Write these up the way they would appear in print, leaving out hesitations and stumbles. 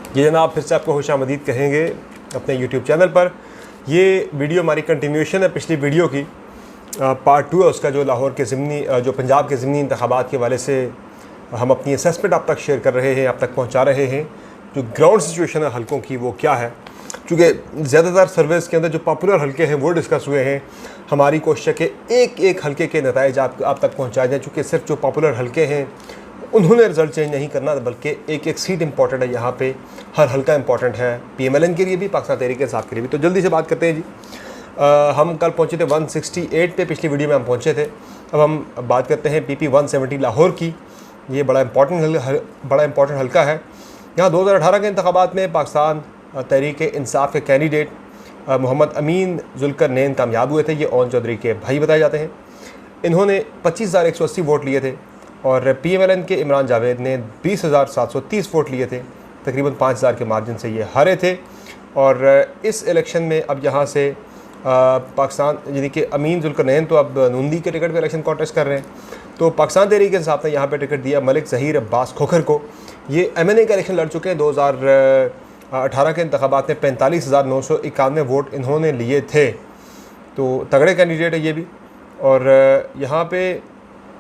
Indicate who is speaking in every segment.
Speaker 1: ये जनाब फिर से आपको खुशामदीद कहेंगे अपने यूट्यूब चैनल पर। ये वीडियो हमारी कंटिन्यूशन है पिछली वीडियो की, पार्ट 2 है उसका, जो लाहौर के ज़िमनी जो पंजाब के ज़िमनी इंतखाबात के हवाले से हम अपनी असेसमेंट आप तक शेयर कर रहे हैं, आप तक पहुँचा रहे हैं। जो ग्राउंड सिचुएशन है हलकों की वो क्या है, चूँकि ज़्यादातर सर्वेस के अंदर जो पॉपुलर हलके हैं वो डिस्कस हुए हैं। हमारी कोशिश है कि एक एक हलके के नताइज आप तक पहुँचाए जाएँ, चूँकि सिर्फ जो पॉपुलर हलके हैं उन्होंने रिज़ल्ट चेंज नहीं करना, बल्कि एक एक सीट इंपॉर्टेंट है। यहाँ पे हर हलका इंपॉर्टेंट है, PMLN के लिए भी, पाकिस्तान तहरीक इंसाफ के लिए भी। तो जल्दी से बात करते हैं जी। हम कल पहुँचे थे 168 पे, पिछली वीडियो में हम पहुँचे थे। अब हम बात करते हैं PP 170 लाहौर की। ये बड़ा इंपॉर्टेंट हलका है। यहाँ 2018 के इंतखाबात में पाकिस्तान तहरीक इंसाफ के कैंडिडेट मोहम्मद अमीन जुल्करनैन कामयाब हुए थे। ये ओन चौधरी के भाई बताए जाते हैं। इन्होंने 25,180 वोट लिए थे और PMLN के इमरान जावेद ने 20,730 वोट लिए थे। तकरीबन 5,000 के मार्जिन से ये हारे थे। और इस इलेक्शन में अब यहाँ से पाकिस्तान यानी कि अमीन जुल्करनैन तो अब नून लीग के टिकट पे इलेक्शन कॉन्टेस्ट कर रहे हैं। तो पाकिस्तान तहरीक इंसाफ ने यहाँ पे टिकट दिया मलिक ज़हीर अब्बास खोखर को। ये MNA का इलेक्शन लड़ चुके हैं। 2018 के इंतखाबात में 45,991 वोट इन्होंने लिए थे। तो तगड़े कैंडिडेट है ये भी। और यहाँ पे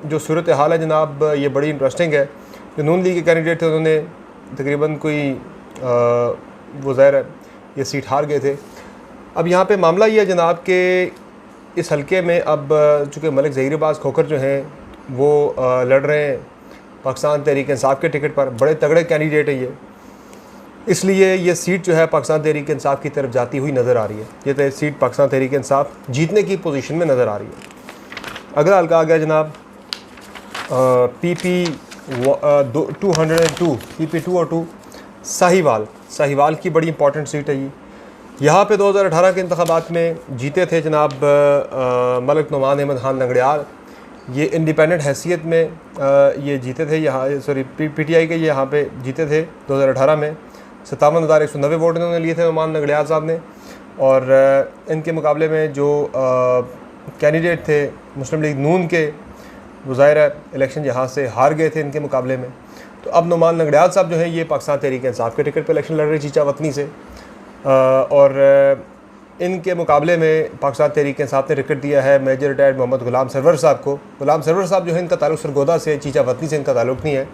Speaker 1: जो सूरत हाल है जनाब, ये बड़ी इंटरेस्टिंग है। जो नून लीग के कैंडिडेट थे उन्होंने तकरीबन कोई वो ज़ाहिर है ये सीट हार गए थे। अब यहाँ पे मामला ये है जनाब कि इस हलके में अब चूँकि मलिक ज़हीर अब्बास खोखर जो हैं वो लड़ रहे हैं पाकिस्तान तहरीक इंसाफ के टिकट पर। बड़े तगड़े कैंडिडेट है ये, इसलिए ये सीट जो है पाकिस्तान तहरीक इंसाफ की तरफ जाती हुई नज़र आ रही है। ये सीट पाकिस्तान तहरीक इंसाफ जीतने की पोजीशन में नज़र आ रही है। अगला हल्का आ गया जनाब PP 202, PP 202 साहिवाल की बड़ी इंपॉर्टेंट सीट है ये। यहाँ पे 2018 के इंतखाबात में जीते थे जनाब मलिक नुमान अहमद खान लंगड़ियाल। ये इंडिपेंडेंट हैसियत में ये जीते थे। यहाँ PTI के ये यहाँ पे जीते थे 2018 में। 57,190 वोट इन्होंने लिए थे नुमान लंगड़ियाल साहब ने। और इनके मुकाबले में जो कैंडिडेट थे मुस्लिम लीग नून के, वो ज़ाहिर है इलेक्शन यहाँ से हार गए थे इनके मुकाबले में। तो अब नुमान लंगड़ियाल साहब जो है ये पाकिस्तान तहरीक इंसाफ के टिकट पर इलेक्शन लड़ रहे चीचा वतनी से। और इनके मुकाबले में पाकिस्तान तहरीक इंसाफ ने टिकट दिया है मेजर रिटायर्ड मोहम्मद गुलाम सरवर साहब को। गुलाम सरवर साहब जो है इनका ताल्लुक सरगोदा से, चीचा वतनी से इनका ताल्लुक नहीं है।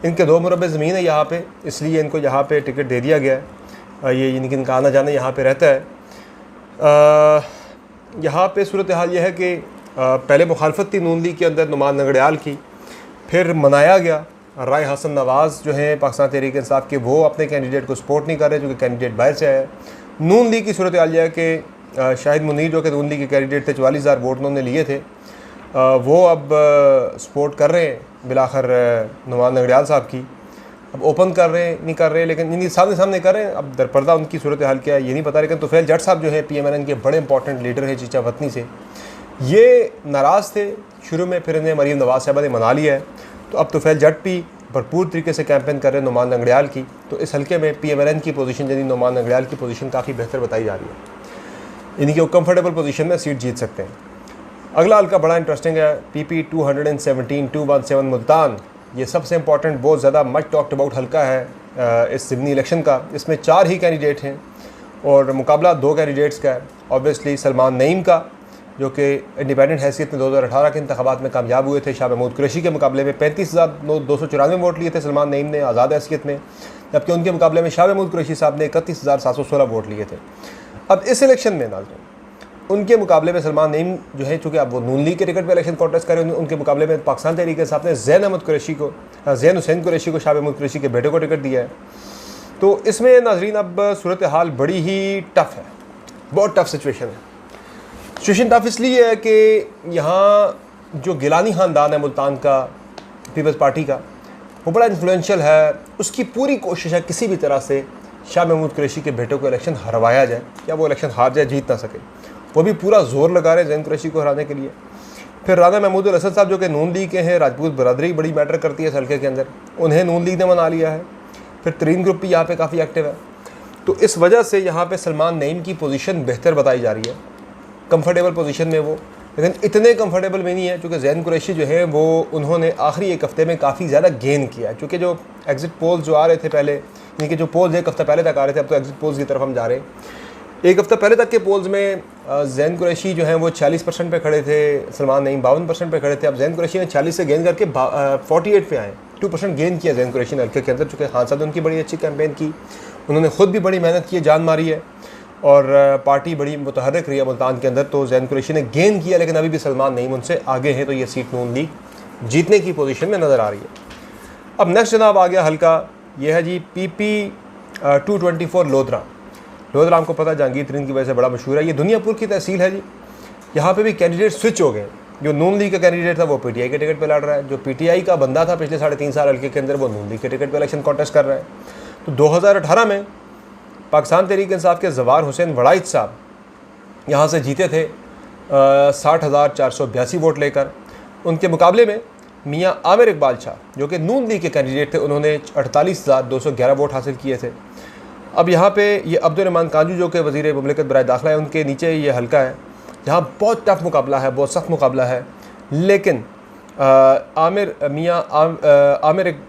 Speaker 1: इनके 2 मुरब्बे ज़मीन है यहाँ पे, इसलिए इनको यहाँ पे टिकट दे दिया गया है। ये इनका आना जाना यहाँ पे रहता है। यहाँ पे सूरत हाल ये है कि पहले मुखालफत थी नून लीग के अंदर नुमान लंगड़ियाल की, फिर मनाया गया। राय हसन नवाज़ जो है पाकिस्तान तहरीक इंसाफ के, वो अपने कैंडिडेट को सपोर्ट नहीं कर रहे, जो कि कैंडिडेट बाहर से आया है। नून लीग की सूरत हाल यह है कि शाहिद मुनीर जो कि नून लीग के कैंडिडेट थे, 44,000 वोट उन्होंने लिए थे, वो अब सपोर्ट कर रहे हैं बिलाखर नुमान लंगड़ियाल साहब की। अब ओपन कर रहे हैं नहीं कर रहे, लेकिन इन्हीं सामने कर रहे हैं। अब दरपर्दा उनकी सूरत हाल क्या है ये नहीं पता। लेकिन तुफैल जट साहब जो है PMLN के बड़े इंपॉर्टेंट लीडर है चीचा वतनी से, ये नाराज़ थे शुरू में, फिर इन्हें मरीम नवाज़ साहबा ने मना लिया है। तो अब तुफैल जट भी भरपूर तरीके से कैंपेन कर रहे हैं नुमान लंगड़ियाल की। तो इस हल्के में PMLN की पोजीशन यानी नुमान लंगड़ियाल की पोजीशन काफ़ी बेहतर बताई जा रही है। इनकी वो कंफर्टेबल पोजीशन में सीट जीत सकते हैं। अगला हल्का बड़ा इंटरेस्टिंग है PP 217 मुल्तान। ये सबसे इंपॉर्टेंट, बहुत ज़्यादा मच टॉक्ड अबाउट हल्का है इस ज़िमनी इलेक्शन का। इसमें 4 ही कैंडिडेट हैं और मुकाबला 2 कैंडिडेट्स का है। ऑब्वियसली सलमान नईम का, जो कि इंडिपेंडेंट हैसियत में 2018 के इंतखाबात में कामयाब हुए थे शाह महमूद कुरैशी के मुकाबले में। 35,294 वोट लिए थे सलमान नईम ने आज़ाद हैसियत में, जबकि उनके मुकाबले में शाह महमूद कुरैशी साहब ने 31,716 वोट लिए थे। अब इस इलेक्शन में नाज़रीन उनके मुकाबले में सलमान नईम जो है, चूँकि अब वो नून लीग के टिकट पर इलेक्शन कॉन्टेस्ट करें, उनके मुकाबले में पाकिस्तान तहरीक इंसाफ ने जैन हुसैन कुरैशी को, शाह महमूद कुरैशी के बेटे को टिकट दिया है। तो इसमें नाज़रीन अब सूरत हाल बड़ी ही टफ़ है, बहुत टफ़ सिचुएशन है। सिचुएशन टफ इसलिए है कि यहाँ जो गिलानी ख़ानदान है मुल्तान का, पीपल्स पार्टी का, वो बड़ा इन्फ्लुएंशियल है। उसकी पूरी कोशिश है किसी भी तरह से शाह महमूद कुरैशी के बेटे को इलेक्शन हरवाया जाए या वो इलेक्शन हार जाए, जीत ना सके। वो भी पूरा जोर लगा रहे हैं जैन कुरैशी को हराने के लिए। फिर राना महमूद असद साहब जो कि नून लीग के हैं, राजपूत बरदरी बड़ी मैटर करती है इस हल्के के अंदर, उन्हें नून लीग ने मना लिया है। फिर तरीन ग्रुप भी यहाँ पे काफ़ी एक्टिव है। तो इस वजह से यहाँ पे सलमान नईम की पोजीशन बेहतर बताई जा रही है, कंफर्टेबल पोजीशन में वो, लेकिन इतने कंफर्टेबल में नहीं है क्योंकि जैन कुरैशी जो है वो उन्होंने आखिरी 1 हफ्ते में काफ़ी ज़्यादा गेन किया है। क्योंकि जो एग्ज़िट पोल्स जो आ रहे थे पहले यानी कि जो पोल्स एक हफ़्ता पहले तक आ रहे थे, अब तो एग्जिट पोल्स की तरफ हम जा रहे हैं। एक हफ़्ता पहले तक के पोल्स में ज़ैन कुरैशी जो हैं वो 40% पे खड़े थे, सलमान नईम 52% पे खड़े थे। अब ज़ैन कुरैशी ने 40 से गेंद करके 48 पे आए, 2% गेंद किया ज़ैन कुरैशी ने हल्के के अंदर। चूँकि खान साहब ने उनकी बड़ी अच्छी कैंपेन की, उन्होंने ख़ुद भी बड़ी मेहनत की, जान मारी है, और पार्टी बड़ी मुतहर्रिक रही है मुल्तान के अंदर। तो ज़ैन कुरैशी ने गेंद किया, लेकिन अभी भी सलमान नईम उनसे आगे हैं, तो ये सीट नून लीग जीतने की पोजीशन में नज़र आ रही है। अब नेक्स्ट जनाब आ गया हल्का, ये है जी PP 224 लोधरा। लोधरा आपको पता है जहांगीर तरीन की वजह से बड़ा मशहूर है। ये दुनियापुर की तहसील है जी। यहाँ पे भी कैंडिडेट स्विच हो गए। जो नून लीग का कैंडिडेट था वो PTI के टिकट पे लड़ रहा है, जो PTI का बंदा था पिछले 3.5 साल हल्के के अंदर वो नून लीग के टिकट पे इलेक्शन कॉन्टेस्ट कर रहा है। तो 2018 में पाकिस्तान तहरीक इंसाफ के ज़वार हुसैन वड़ाइच साहब यहाँ से जीते थे 60,482 वोट लेकर। उनके मुकाबले में मियाँ आमिर इकबाल शाह जो कि नून लीग के कैंडिडेट थे, उन्होंने 48,211 वोट हासिल किए थे। अब यहाँ पे ये अब्दुर्रहमान कांजू जो कि वज़ीर मुमलिकत बराए दाखिला है, उनके नीचे ये हल्का है जहाँ बहुत टफ मुकाबला है, बहुत सख्त मुकाबला है। लेकिन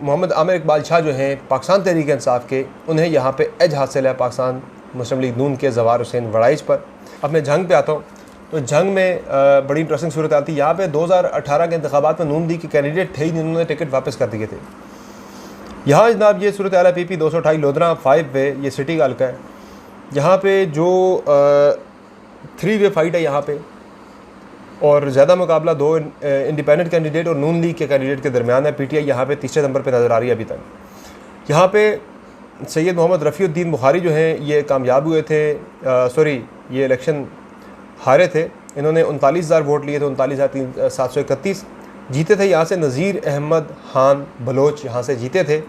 Speaker 1: मोहम्मद आमिर इकबाल शाह जो हैं पाकिस्तान तहरीक इंसाफ के, उन्हें यहाँ पे एज हासिल है पाकिस्तान मुस्लिम लीग नून के ज़वार हुसैन वड़ाइच पर। अब मैं जंग पे आता हूँ, तो जंग में बड़ी इंटरेस्टिंग सूरत आती है। यहाँ पे 2018 के इंतखाबात में नून लीग के कैंडिडेट थे ही, जिन्होंने टिकट वापस कर दिए थे। यहाँ जनाब ये सूरत हाल है PP 228 लोधरा 5 वे, ये सिटी का हल्का है। यहाँ पे जो 3 वे फाइट है यहाँ पे, और ज़्यादा मुकाबला 2 इंडिपेंडेंट कैंडिडेट और नून लीग के कैंडिडेट के दरमियान है। PTI यहाँ पे तीसरे नंबर पे नज़र आ रही है अभी तक। यहाँ पे सैयद मोहम्मद रफ़ीउद्दीन बुखारी जो हैं ये कामयाब हुए थे, ये इलेक्शन हारे थे। इन्होंने 39,000 वोट लिए थे, 39,731 जीते थे। यहाँ से नज़ीर अहमद खान बलोच यहाँ से जीते थे।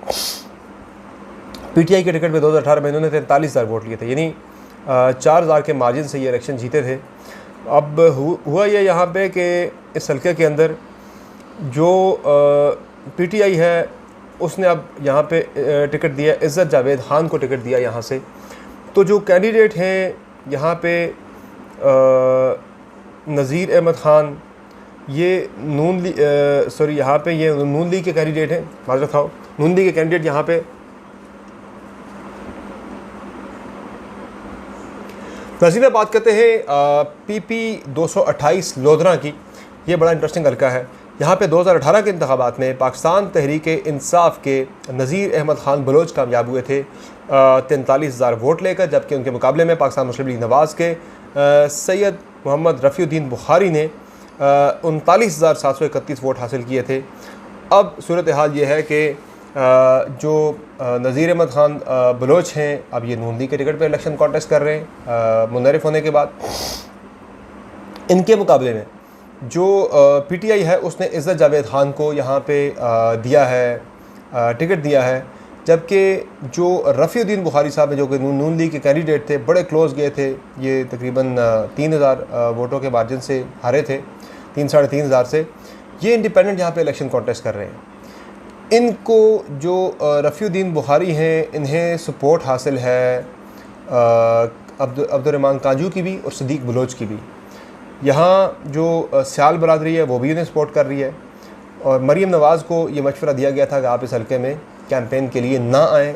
Speaker 1: PTI के टिकट पे 2018 में इन्होंने 43,000 वोट लिए थे, यानी 4,000 के मार्जिन से ये इलेक्शन जीते थे। अब हुआ ये यहाँ पे कि इस हल्के के अंदर जो PTI है उसने अब यहाँ पे टिकट दिया, इज़्ज़त जावेद खान को टिकट दिया यहाँ से। तो जो कैंडिडेट हैं यहाँ पे नज़ीर अहमद ख़ान, ये यहाँ पे ये नून लीग के कैंडिडेट हैं, माज़रत खाओ, नून लीग के कैंडिडेट यहाँ पे। नज़ीर बात करते हैं PP 228 लोधरा की। ये बड़ा इंटरेस्टिंग हल्का है। यहाँ पे 2018 के इंतखाबात में पाकिस्तान तहरीक इंसाफ के नज़ीर अहमद ख़ान बलोच कामयाब हुए थे 43,000 वोट लेकर, जबकि उनके मुकाबले में पाकिस्तान मुस्लिम लीग नवाज़ के सैयद मोहम्मद रफ़ीउद्दीन बुखारी ने 39,731 वोट हासिल किए थे। अब सूरत हाल ये है कि जो नज़ीर अहमद ख़ान बलोच हैं, अब ये नून लीग के टिकट पर इलेक्शन कॉन्टेस्ट कर रहे हैं मुनरिफ होने के बाद। इनके मुकाबले में जो PTI है उसने इज़्ज़त जावेद खान को यहाँ पे दिया है, टिकट दिया है, जबकि जो रफ़ीउद्दीन बुखारी साहब हैं जो कि नून लीग के कैंडिडेट थे, बड़े क्लोज गए थे, ये तकरीबन 3,000 वोटों के मार्जिन से हारे थे, 3-3.5 हज़ार से। ये इंडिपेंडेंट यहाँ पे इलेक्शन कॉन्टेस्ट कर रहे हैं। इनको जो रफ़ीउद्दीन बुखारी हैं, इन्हें सपोर्ट हासिल है अब्दुर्रहमान कांजू की भी और सदीक बलोच की भी। यहाँ जो सियाल बरादरी है वो भी उन्हें सपोर्ट कर रही है, और मरीम नवाज़ को ये मशवरा दिया गया था कि आप इस हल्के में कैंपेन के लिए ना आएँ,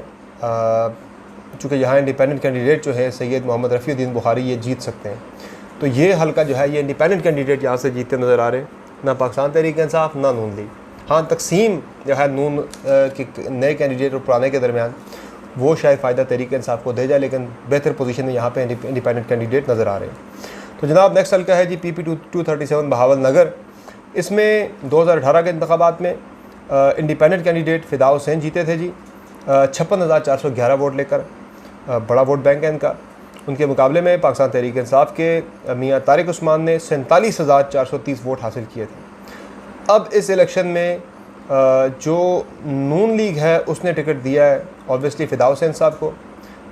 Speaker 1: चूँकि यहाँ इंडिपेंडेंट कैंडिडेट जो है सैयद मोहम्मद रफ़ीउद्दीन बुखारी ये जीत सकते हैं। तो ये हल्का जो है ये इंडिपेंडेंट कैंडिडेट यहाँ से जीतते नज़र आ रहे हैं, ना पाकिस्तान तहरीक इंसाफ ना नून लीग। हाँ, तकसीम जो है नून के नए कैंडिडेट और पुराने के दरमियान वो शायद फ़ायदा तहरीक इंसाफ को दे जाए, लेकिन बेहतर पोजीशन में यहाँ पे इंडिपेंडेंट कैंडिडेट नज़र आ रहे हैं। तो जनाब नेक्स्ट हल्का है जी PP 237 बहावल नगर। इसमें 2018 के इंतखाबात में इंडिपेंडेंट कैंडिडेट फ़िदा हुसैन जीते थे जी 56,411 वोट लेकर, बड़ा वोट बैंक है इनका। उनके मुकाबले में पाकिस्तान तहरीक इंसाफ के मियाँ तारिक उस्मान ने 47,430 वोट हासिल किए थे। अब इस इलेक्शन में जो नून लीग है उसने टिकट दिया है ऑब्वियसली फ़िदा हुसैन साहब को।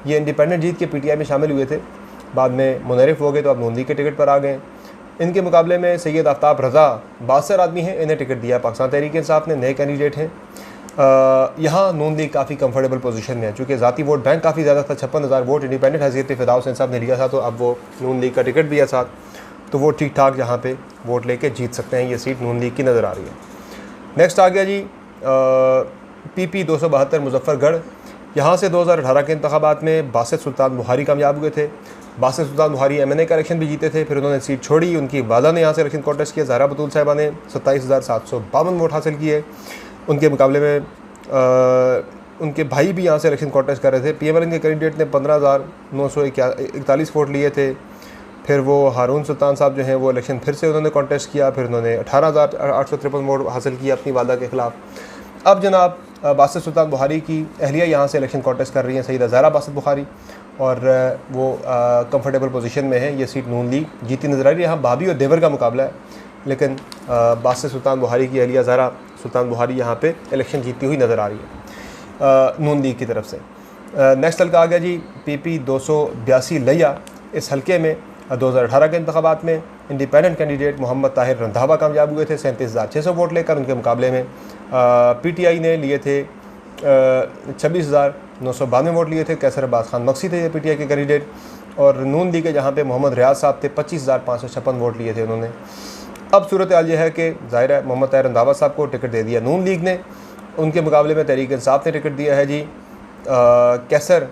Speaker 1: ये इंडिपेंडेंट जीत के PTI में शामिल हुए थे, बाद में मुनरिफ हो गए, तो अब नून लीग के टिकट पर आ गए। इनके मुकाबले में सैयद आफ्ताब रज़ा 62 आदमी हैं, इन्हें टिकट दिया पाकिस्तान तहरीक इंसाफ ने, नए कैंडिडेट हैं। यहाँ नून लीग काफ़ी कंफर्टेबल पोजीशन में है, चूँकि ज़ाती वोट बैंक काफ़ी ज़्यादा था, 56,000 वोट इंडिपेंडेंट हैसियत पे फ़िदा हुसैन साहब ने लिया था, तो अब वो नून लीग का टिकट भी है साथ, तो वो ठीक ठाक यहाँ पे वोट लेके जीत सकते हैं। ये सीट नून लीग की नज़र आ रही है। नेक्स्ट आ गया जी PP 272 मुजफ्फरगढ़। यहाँ से 2018 के इंतखाबात में बासित सुल्तान बुखारी कामयाब हुए थे। बासित सुल्तान बुखारी MNA का इलेक्शन भी जीते थे, फिर उन्होंने सीट छोड़ी, उनकी वाला ने यहाँ से इलेक्शन कॉन्टेस्ट किया। ज़हरा बतूल साहिबा ने 27,752 वोट हासिल किए। उनके मुकाबले में उनके भाई भी यहाँ से इलेक्शन कॉन्टेस्ट कर रहे थे। PMLN के कैंडिडेट ने 15,941 वोट लिए थे। फिर वो हारून सुल्तान साहब जो हैं वो इलेक्शन फिर से उन्होंने कॉन्टेस्ट किया, फिर उन्होंने 18,853 वोट हासिल किया अपनी वादा के ख़िलाफ़। अब जनाब बासित सुल्तान बुखारी की अहलिया यहाँ से इलेक्शन कॉन्टेस्ट कर रही हैं, सईदा ज़हरा बासित बुखारी, और वो कंफर्टेबल पोजीशन में है। ये सीट नून लीग जीती नज़र आ रही है। यहाँ भाभी और देवर का मुकाबला है, लेकिन बासित सुल्तान बुखारी की अहलिया ज़हरा सुल्तान बुखारी यहाँ पे इलेक्शन जीतती हुई नज़र आ रही है नून लीग की तरफ से। नेक्स्ट हल्का आ गया जी PP 282 लिया। इस हल्के में 2018 के इंतखाबात में इंडिपेंडेंट कैंडिडेट मोहम्मद ताहिर रंधावा कामयाब हुए थे 37,600 वोट लेकर। उनके मुकाबले में PTI ने लिए थे 26,992 वोट लिए थे। कैसर अब्बास खान मक्सी थे PTI के कैंडिडेट, और नून लीग के जहाँ पे मोहम्मद रियाज साहब थे 25,556 वोट लिए थे उन्होंने। अब सूरत हाल ये है कि ज़ाहिर है मोहम्मद ताहिर रंधावा साहब को टिकट दे दिया नून लीग ने। उनके मुकाबले में तहरीक इंसाफ ने टिकट दिया है जी कैसर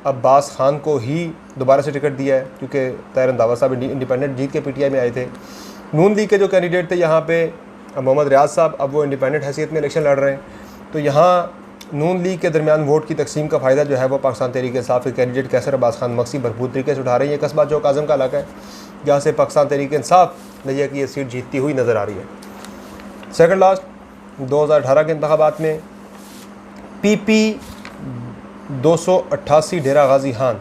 Speaker 1: अब्बास खान को ही दोबारा से टिकट दिया है, क्योंकि ताहिर रंधावा साहब इंडिपेंडेंट जीत के PTI में आए थे। नून लीग के जो कैंडिडेट थे यहाँ पे मोहम्मद रियाज साहब, अब वो इंडिपेंडेंट हैसियत में इलेक्शन लड़ रहे हैं। तो यहाँ नून लीग के दरमियान वोट की तकसीम का फ़ायदा जो है वो पाकिस्तान तहरीक इंसाफ के कैंडिडेट कैसर अब्बास खान मक्सी भरपूर तरीके से उठा रही है। कस्बा चौक आज़म का इलाका है जहाँ से पाकिस्तान तहरीक इंसाफ लिया की ये सीट जीतती हुई नज़र आ रही है। सेकंड लास्ट 2018 के इंतखाबात में PP 288 डेरा गाजी खान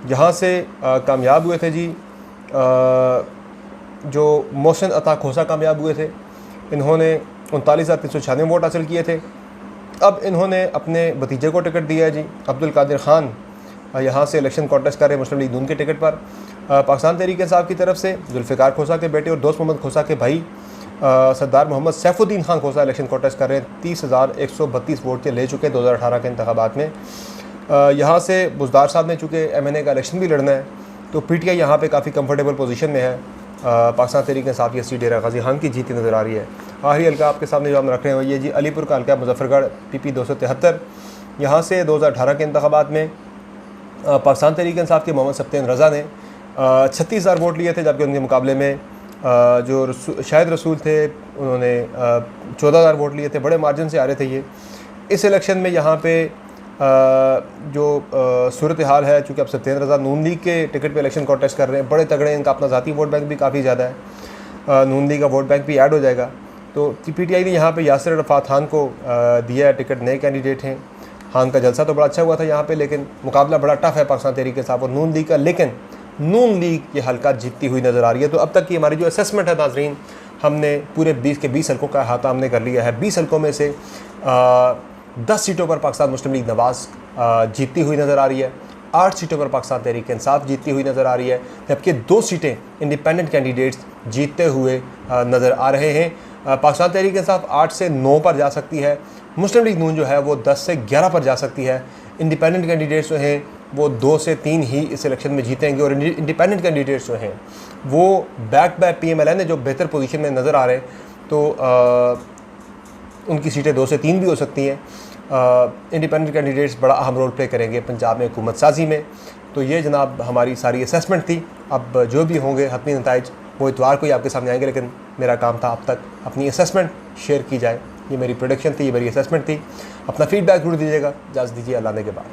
Speaker 1: यहाँ से कामयाब हुए थे जी। जो मोहसिन अता खोसा कामयाब हुए थे, इन्होंने 39,396 वोट हासिल किए थे। अब इन्होंने अपने भतीजे को टिकट दिया है जी, अब्दुल कादिर ख़ान यहाँ से इलेक्शन कॉन्टेस्ट कर रहे हैं मुस्लिम लीग नून के टिकट पर। पाकिस्तान तहरीक इंसाफ की तरफ से जुल्फ़िकार खोसा के बेटे और दोस्त मोहम्मद खोसा के भाई सरदार मोहम्मद सैफुद्दीन खान खोसा इलेक्शन कॉन्टेस्ट कर रहे हैं। 30,132 वोट ले चुके हैं 2018 के इंतखाबात में। यहाँ से बुज़दार साहब ने चूँकि MNA का इलेक्शन भी लड़ना है, तो PTI यहाँ पे काफ़ी कंफर्टेबल पोजीशन में है। पाकिस्तान तहरीक इंसाफ की सीट डेरा गाजी खान की जीती नज़र आ रही है। आखिरी हल्का आपके सामने जो हम रख रहे हैं ये जी अलीपुर का हल्का मुजफ्फरगढ़ PP 273। यहाँ से 2018 के इंतखाबात में पाकिस्तान तहरीक इंसाफ के मोहम्मद सब्तैन रज़ा ने 36,000 वोट लिए थे, जबकि उनके मुकाबले में जो शाहिद रसूल थे उन्होंने 14,000 वोट लिए थे। बड़े मार्जिन से आ रहे थे ये। इस इलेक्शन में यहाँ पे जो सूरत हाल है, चूँकि अब सब्तैन रज़ा नून लीग के टिकट पे इलेक्शन कॉन्टेस्ट कर रहे हैं, बड़े तगड़े, इनका अपना ज़ाती वोट बैंक भी काफ़ी ज़्यादा है, नून लीग का वोट बैंक भी ऐड हो जाएगा। तो PTI ने यहाँ पे यासिर अरफात खान को दिया है टिकट, नए कैंडिडेट हैं। खान का जलसा तो बड़ा अच्छा हुआ था यहाँ पे, लेकिन मुकाबला बड़ा टफ है पाकिस्तान तहरीक इंसाफ और नून लीग का। लेकिन नून लीग ये हल्का जीतती हुई नज़र आ रही है। तो अब तक की हमारी जो असेसमेंट है नाज़रीन, हमने पूरे 20 के 20 हल्कों का अहाता हमने कर लिया है। 20 हल्कों में से 10 सीटों पर पाकिस्तान मुस्लिम लीग नवाज़ जीतती हुई नज़र आ रही है। 8 सीटों पर पाकिस्तान तहरीक इंसाफ जीतती हुई नज़र आ रही है, जबकि 2 सीटें इंडिपेंडेंट कैंडिडेट्स जीतते हुए नज़र आ रहे हैं। पाकिस्तान तहरीक इंसाफ 8 से 9 पर जा सकती है, मुस्लिम लीग नून जो है वो 10 से 11 पर जा सकती है। इंडिपेंडेंट कैंडिडेट्स जो हैं वो 2 से 3 ही इस इलेक्शन में जीतेंगे, और इंडिपेंडेंट कैंडिडेट्स जो हैं वो बैक बाय PMLN है जो बेहतर पोजीशन में नज़र आ रहे हैं। तो उनकी सीटें 2 से 3 भी हो सकती हैं। इंडिपेंडेंट कैंडिडेट्स बड़ा अहम रोल प्ले करेंगे पंजाब में हुकूमत साजी में। तो ये जनाब हमारी सारी असेसमेंट थी। अब जो भी होंगे हतमी नताइज वो इतवार को ही आपके सामने आएंगे, लेकिन मेरा काम था अब तक अपनी असेसमेंट शेयर की जाए। ये मेरी प्रोडिक्शन थी, ये मेरी असेसमेंट थी। अपना फीडबैक जरूर दीजिएगा। इजाज़त दीजिए, अल्लाह ने के बाद।